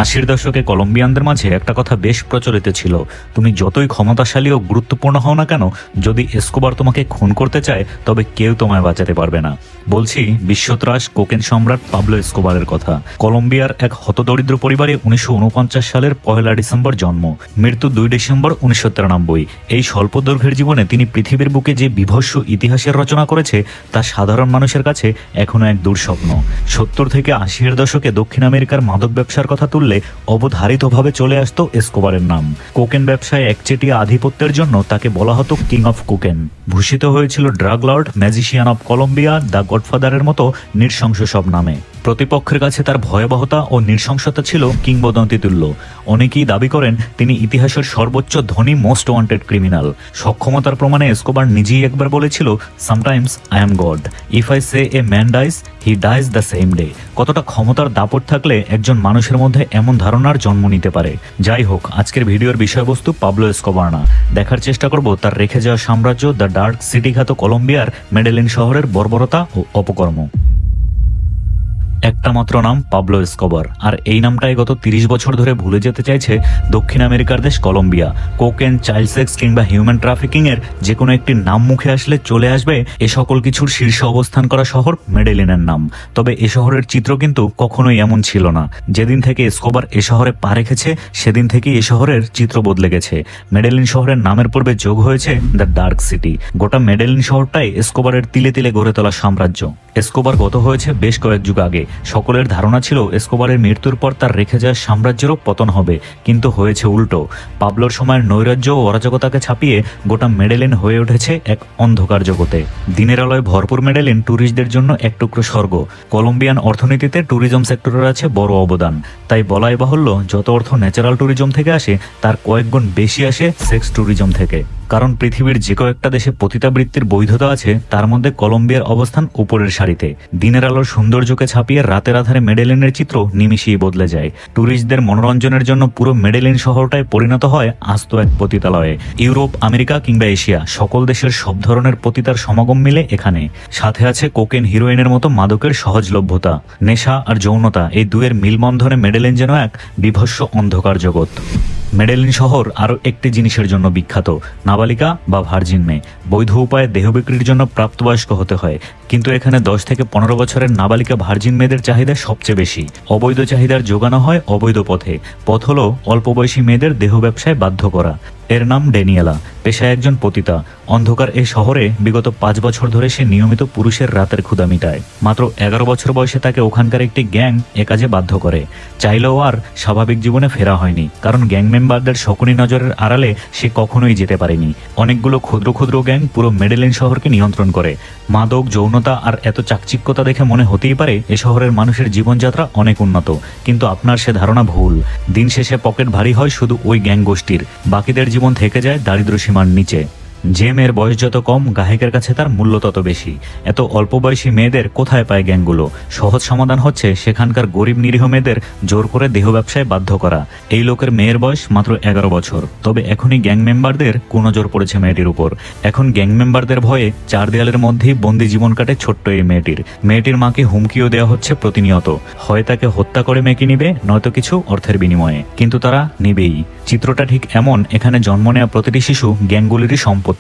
80-র দশকে কলম্বিয়ানদের মাঝে একটা কথা বেশ প্রচলিত ছিল, তুমি যতই ক্ষমতাশালী ও গুরুত্বপূর্ণ হও না কেন, যদি এসকোবার তোমাকে খুন করতে চায় তবে কেউ তোমায় বাঁচাতে পারবে না। বলছি বিশ্বত্রাস কোকেন সম্রাট পাবলো এসকোবারের কথা। কলম্বিয়ার এক হতদরিদ্র পরিবারে 1949 সালের 1 ডিসেম্বর জন্ম, মৃত্যু 2 ডিসেম্বর 1993। এই স্বল্প দৈর্ঘ্যের জীবনে তিনি পৃথিবীর বুকে যে বিভৎস ইতিহাসের রচনা করেছে তা সাধারণ মানুষের কাছে এখনো এক দুঃস্বপ্ন। 70 থেকে 80-এর দশকে দক্ষিণ আমেরিকার মাদক ব্যবসার কথা তুললে অবধারিতভাবে চলে আসতো এসকোবারের নাম। কোকেন ব্যবসায় একচেটিয়া আধিপত্যের জন্য তাকে বলা হতো কিং অফ কোকেন। ভূষিত হয়েছিল drug lord, magician of Colombia, the গডফাদারের মতো নৃশংস সব নামে। প্রতিপক্ষের কাছে তার ভয়াবহতা ও নৃশংসতা ছিল কিংবদন্তি তুল্য। অনেকেই দাবি করেন তিনি ইতিহাসের সর্বোচ্চ ধনী মোস্ট ওয়ান্টেড ক্রিমিনাল। সক্ষমতার প্রমাণে এসকোবার নিজেই একবার বলেছিল, sometimes I am God, if I say a man dies he dies the same day. কতটা ক্ষমতার দাপট থাকলে একজন মানুষের মধ্যে এমন ধারণার জন্ম নিতে পারে। যাই হোক, আজকের ভিডিওর বিষয়বস্তু পাবলো এসকোবার না, দেখার চেষ্টা করব তার রেখে যাওয়া সাম্রাজ্য দ্য ডার্ক সিটি খ্যাত কলম্বিয়ার মেডেলিন শহরের বর্বরতা ও অপকর্ম। একটা মাত্র নাম, পাবলো এসকোবার, আর এই নামটাই গত 30 বছর ধরে ভুলে যেতে চাইছে দক্ষিণ আমেরিকার দেশ কলম্বিয়া। কোকেন, চাইল্ড সেক্স কিংবা হিউম্যান ট্রাফিকিং এর যে কোনো একটি নাম মুখে আসলে চলে আসবে এ সকল কিছুর শীর্ষে অবস্থান করা শহর মেডেলিনের নাম। তবে এ শহরের চিত্র কিন্তু কখনোই এমন ছিল না। যেদিন থেকে এসকোবার এ শহরে পা রেখেছে সেদিন থেকেই এ শহরের চিত্র বদলে গেছে। মেডেলিন শহরের নামের পূর্বে যোগ হয়েছে দ্য ডার্ক সিটি। গোটা মেডেলিন শহরটাই এসকোবারের তিলে তিলে গড়ে তোলা সাম্রাজ্য। এসকোবার গত হয়েছে বেশ কয়েক যুগ আগে। সকলের ধারণা ছিল এসকোবারের মৃত্যুর পর তার রেখে যাওয়া সাম্রাজ্যেরও পতন হবে, কিন্তু হয়েছে উল্টো। পাবলোর সময়ের নৈরাজ্য ও অরাজকতাকে ছাপিয়ে গোটা মেডেলিন হয়ে উঠেছে এক অন্ধকার জগতে। দিনের আলোয় ভরপুর মেডেলিন ট্যুরিস্টদের জন্য এক টুকরো স্বর্গ। কলম্বিয়ান অর্থনীতিতে ট্যুরিজম সেক্টরের আছে বড় অবদান। তাই বলাই বাহুল্য, যত অর্থ ন্যাচারাল ট্যুরিজম থেকে আসে তার কয়েক গুণ বেশি আসে সেক্স ট্যুরিজম থেকে। কারণ পৃথিবীর যে কয়েকটা দেশে পতিতাবৃত্তির বৈধতা আছে তার মধ্যে কলম্বিয়ার অবস্থান উপরের সারিতে। দিনের আলোর সৌন্দর্যকে ছাপিয়ে রাতের আধারে মেডেলিনের চিত্র নিমিষেই বদলে যায়। ট্যুরিস্টদের মনোরঞ্জনের জন্য পুরো মেডেলিন শহরটায় পরিণত হয় আস্ত এক পতিতালয়ে। ইউরোপ, আমেরিকা কিংবা এশিয়া সকল দেশের সব ধরনের পতিতার সমাগম মিলে এখানে। সাথে আছে কোকেন, হিরোইনের মতো মাদকের সহজলভ্যতা। নেশা আর যৌনতা, এই দুয়ের মিলবন্ধনে মেডেলিন যেন এক বিভৎস অন্ধকার জগৎ। মেডেলিন শহর আরও একটি জিনিসের জন্য বিখ্যাত, নাবালিকা বা ভার্জিন মেয়ে। বৈধ উপায়ে দেহ বিক্রির জন্য প্রাপ্তবয়স্ক হতে হয়, কিন্তু এখানে 10 থেকে 15 বছরের নাবালিকা ভার্জিন মেয়েদের চাহিদা সবচেয়ে বেশি। অবৈধ চাহিদার যোগানো হয় অবৈধ পথে। পথ হলো অল্প বয়সী মেয়েদের দেহ ব্যবসায় বাধ্য করা। এর নাম ড্যানিয়েলা, পেশায় একজন পতিতা। অন্ধকার এই শহরে বিগত 5 বছর ধরে সে নিয়মিত পুরুষের রাতের ক্ষুধা মিটায়। মাত্র 11 বছর বয়সে তাকে ওখানকার একটি গ্যাং এ কাজে বাধ্য করে। চাইলেও আর স্বাভাবিক জীবনে ফেরা হয়নি, কারণ গ্যাং মেম্বারদের শকুনি নজরের আড়ালে সে কখনোই যেতে পারেনি। অনেকগুলো ক্ষুদ্র ক্ষুদ্র গ্যাং পুরো মেডেলিন শহরকে নিয়ন্ত্রণ করে। মাদক, যৌনতা আর এত চাকচিক্যতা দেখে মনে হতেই পারে এ শহরের মানুষের জীবনযাত্রা অনেক উন্নত, কিন্তু আপনার সে ধারণা ভুল। দিন শেষে পকেট ভারী হয় শুধু ওই গ্যাং গোষ্ঠীর, বাকিদের জীবন থেকে যায় দারিদ্র সীমার নিচে। যে মেয়ের বয়স যত কম, গায়কের কাছে তার মূল্য তত বেশি। এত অল্প বয়সী মেয়েদের কোথায় পায় গ্যাংগুলো? সহজ সমাধান হচ্ছে সেখানকার গরিব নিরীহ মেয়েদের জোর করে দেহ ব্যবসায় বাধ্য করা। এই লোকের মেয়ের বয়স মাত্র 11 বছর, তবে এখনই গ্যাং মেম্বারদের কুনজর পড়েছে মেয়েটির উপর। এখন গ্যাং মেম্বারদের ভয়ে 4 দেয়ালের মধ্যেই বন্দি জীবন কাটে ছোট্ট এই মেয়েটির মাকে হুমকিও দেওয়া হচ্ছে প্রতিনিয়ত। হয় তাকে হত্যা করে মেয়েকে নিবে, নয়তো কিছু অর্থের বিনিময়ে, কিন্তু তারা নিবেই। চিত্রটা ঠিক এমন, এখানে জন্ম নেওয়া প্রতিটি শিশু গ্যাংগুলিরই সম্পত্তি।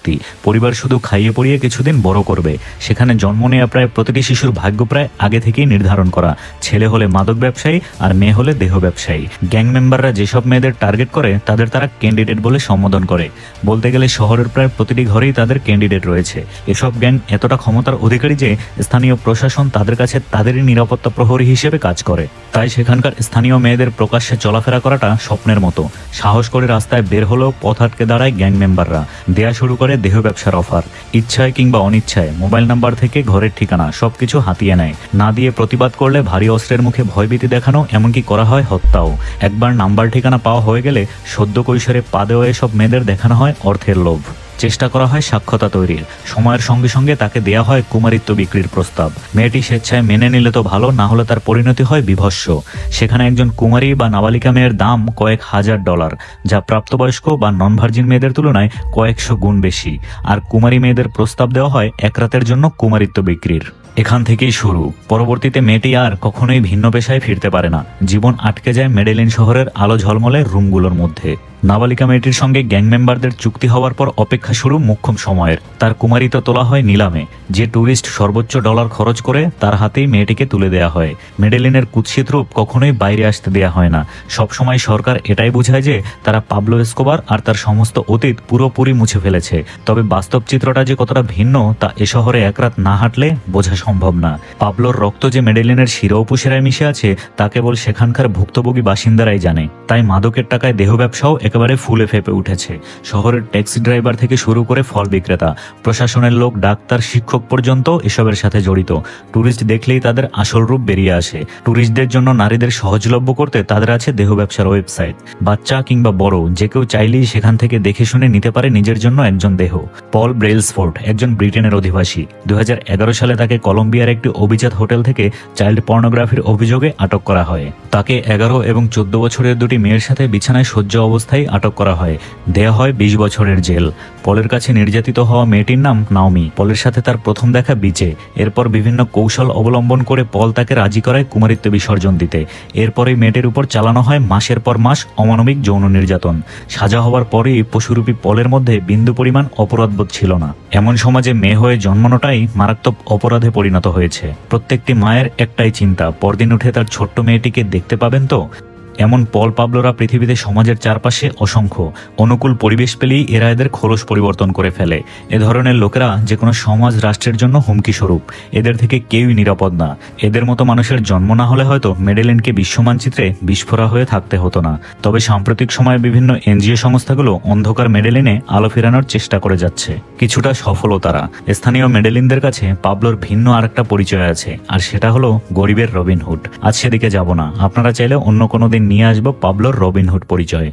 পরিবার শুধু খাইয়ে পড়িয়ে কিছুদিন বড় করবে। সেখানে জন্ম নেওয়া প্রায় প্রতিটি শিশুর ভাগ্য প্রায় আগে থেকেই নির্ধারণ করা। ছেলে হলে মাদক ব্যবসায়ী আর মেয়ে হলে দেহ ব্যবসায়ী। গ্যাং মেম্বাররা যেসব মেয়েদের টার্গেট করে তাদের তারা ক্যান্ডিডেট বলে সম্বোধন করে। বলতে গেলে শহরের প্রায় প্রতিটি ঘরেই তাদের ক্যান্ডিডেট রয়েছে। এসব গ্যাং এতটা ক্ষমতার অধিকারী যে স্থানীয় প্রশাসন তাদের কাছে তাদেরই নিরাপত্তা প্রহরী হিসেবে কাজ করে। তাই সেখানকার স্থানীয় মেয়েদের প্রকাশ্যে চলাফেরা করাটা স্বপ্নের মতো। সাহস করে রাস্তায় বের হলেও পথ আটকে দাঁড়ায় গ্যাং মেম্বাররা। দেয়া শুরু করে দেহ ব্যবসার অফার। ইচ্ছায় কিংবা অনিচ্ছায় মোবাইল নাম্বার থেকে ঘরের ঠিকানা সবকিছু হাতিয়ে নেয়। না দিয়ে প্রতিবাদ করলে ভারী অস্ত্রের মুখে ভয়ভীতি দেখানো, এমনকি করা হয় হত্যাও। একবার নাম্বার ঠিকানা পাওয়া হয়ে গেলে সদ্য কৈশোরে পা দেওয়া এসব মেয়েদের দেখানো হয় অর্থের লোভ। চেষ্টা করা হয় সাক্ষ্যতা তৈরির। সময়ের সঙ্গে সঙ্গে তাকে দেয়া হয় কুমারিত্ব বিক্রির প্রস্তাব। মেয়েটি স্বেচ্ছায় মেনে নিলে তো ভালো, না হলে তার পরিণতি হয় বিভৎস। সেখানে একজন কুমারী বা নাবালিকা মেয়ের দাম কয়েক হাজার ডলার, যা প্রাপ্তবয়স্ক বা নন ভার্জিন মেয়েদের তুলনায় কয়েকশো গুণ বেশি। আর কুমারী মেয়েদের প্রস্তাব দেওয়া হয় এক রাতের জন্য কুমারিত্ব বিক্রির। এখান থেকেই শুরু। পরবর্তীতে মেয়েটি আর কখনোই ভিন্ন পেশায় ফিরতে পারে না। জীবন আটকে যায় মেডেলিন শহরের আলো ঝলমলে রুমগুলোর মধ্যে। নাবালিকা মেয়েটির সঙ্গে গ্যাং মেম্বারদের চুক্তি হওয়ার পর অপেক্ষা শুরু মোক্ষম সময়ের। তার কুমারিত্ব তোলা হয় নিলামে। যে ট্যুরিস্ট সর্বোচ্চ ডলার খরচ করে তার হাতেই মেয়েটিকে তুলে দেয়া হয়। মেডেলিনের কুৎসিত রূপ কখনোই বাইরে আসতে দেয়া হয় না। সবসময় সরকার এটাই বোঝায় যে তারা পাবলো এসকোবার আর তার সমস্ত অতীত পুরোপুরি মুছে ফেলেছে। তবে বাস্তব চিত্রটা যে কতটা ভিন্ন তা এ শহরে এক রাত না হাঁটলে বোঝা সম্ভব না। পাবলোর রক্ত যে মেডেলিনের শিরা উপশিরায় মিশে আছে তা কেবল সেখানকার ভুক্তভোগী বাসিন্দারাই জানে। তাই মাদকের টাকায় দেহ ব্যবসাও একেবারে ফুলে ফেপে উঠেছে। শহরের ট্যাক্সি ড্রাইভার থেকে শুরু করে ফল বিক্রেতা, প্রশাসনের লোক, ডাক্তার, শিক্ষক পর্যন্ত এসবের সাথে জড়িত। ট্যুরিস্ট দেখলেই তাদের আসল রূপ বেরিয়ে আসে। ট্যুরিস্টদের জন্য নারীদের সহজলভ্য করতে তাদের আছে দেহ ব্যবসার ওয়েবসাইট। বাচ্চা কিংবা বড় যে কেউ চাইলেই সেখান থেকে দেখে শুনে নিতে পারে নিজের জন্য একজন দেহ। পল ব্রেলসফোর্ড একজন ব্রিটেনের অধিবাসী। 2011 সালে তাকে কলম্বিয়ার একটি অভিজাত হোটেল থেকে চাইল্ড পর্নোগ্রাফির অভিযোগে আটক করা হয়। তাকে 11 এবং 14 বছরের দুটি মেয়ের সাথে বিছানায় শয্যা অবস্থায় আটক করা হয়। দেয়া হয় 20 বছরের জেল। পলের কাছে নির্যাতিত হওয়া মেয়েটির নাম নাওমি। পলের সাথে তার প্রথম দেখা বিচে। এরপর বিভিন্ন কৌশল অবলম্বন করে পল তাকে রাজি করায় কুমারিত্ব বিসর্জন দিতে। এরপরেই মেয়েটির উপর চালানো হয় মাসের পর মাস অমানবিক যৌন নির্যাতন। সাজা হওয়ার পরেই পশুরূপী পলের মধ্যে বিন্দু পরিমাণ অপরাধবোধ ছিল না। এমন সমাজে মেয়ে হয়ে জন্মানোটাই মারাত্মক অপরাধে পরিণত হয়েছে। প্রত্যেকটি মায়ের একটাই চিন্তা, পরদিন উঠে তার ছোট্ট মেয়েটিকে দেখতে পাবেন তো। এমন পল পাবলোরা পৃথিবীতে সমাজের চারপাশে অসংখ্য। অনুকূল পরিবেশ পেলেই এরা এদের খোলস পরিবর্তন করে ফেলে। এ ধরনের লোকেরা যে কোনো সমাজ রাষ্ট্রের জন্য হুমকি স্বরূপ। এদের থেকে কেউই নিরাপদ না। এদের মতো মানুষের জন্ম না হলে হয়তো মেডেলিনকে বিশ্ব মানচিত্রে বিস্ফোরা হয়ে থাকতে হতো না। তবে সাম্প্রতিক সময়ে বিভিন্ন এনজিও সংস্থাগুলো অন্ধকার মেডেলিনে আলো ফেরানোর চেষ্টা করে যাচ্ছে। কিছুটা সফলও তারা। স্থানীয় মেডেলিনদের কাছে পাবলোর ভিন্ন আরেকটা পরিচয় আছে, আর সেটা হলো গরিবের রবিনহুড। আজ সেদিকে যাব না, আপনারা চাইলে অন্য কোনো দিন নিয়ে আসবো পাবলোর রবিনহুড পরিচয়।